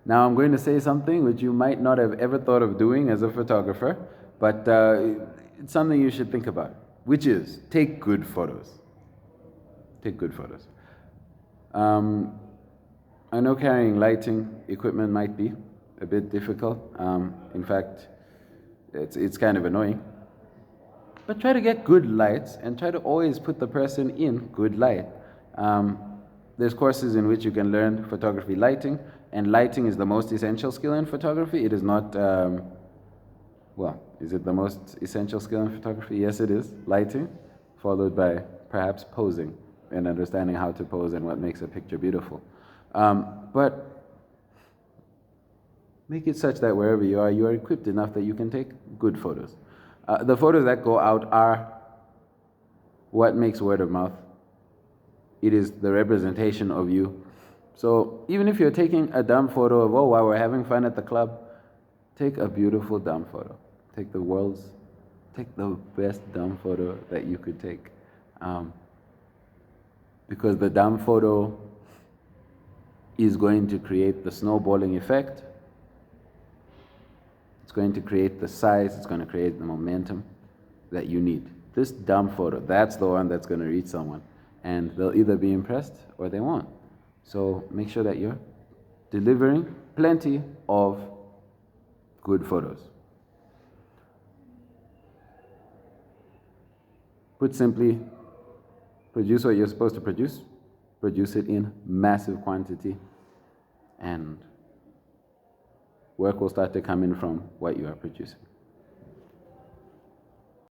Now I'm going to say something which you might not have ever thought of doing as a photographer, but it's something you should think about, which is take good photos. Take good photos. I know carrying lighting equipment might be a bit difficult. In fact, it's kind of annoying. But try to get good lights and try to always put the person in good light. There's courses in which you can learn photography lighting, and lighting is the most essential skill in photography. It is not, well, is it the most essential skill in photography? Yes, it is, lighting, followed by perhaps posing and understanding how to pose and what makes a picture beautiful. But make it such that wherever you are equipped enough that you can take good photos. The photos that go out are what makes word of mouth. It is the representation of you. So even if you're taking a dumb photo of, oh, wow, we're having fun at the club, take a beautiful dumb photo. Take the best dumb photo that you could take. Because the dumb photo is going to create the snowballing effect. It's going to create the size, it's going to create the momentum that you need. This dumb photo, that's the one that's going to reach someone. And they'll either be impressed or they won't. So make sure that you're delivering plenty of good photos. Put simply, produce what you're supposed to produce it in massive quantity, and work will start to come in from what you are producing.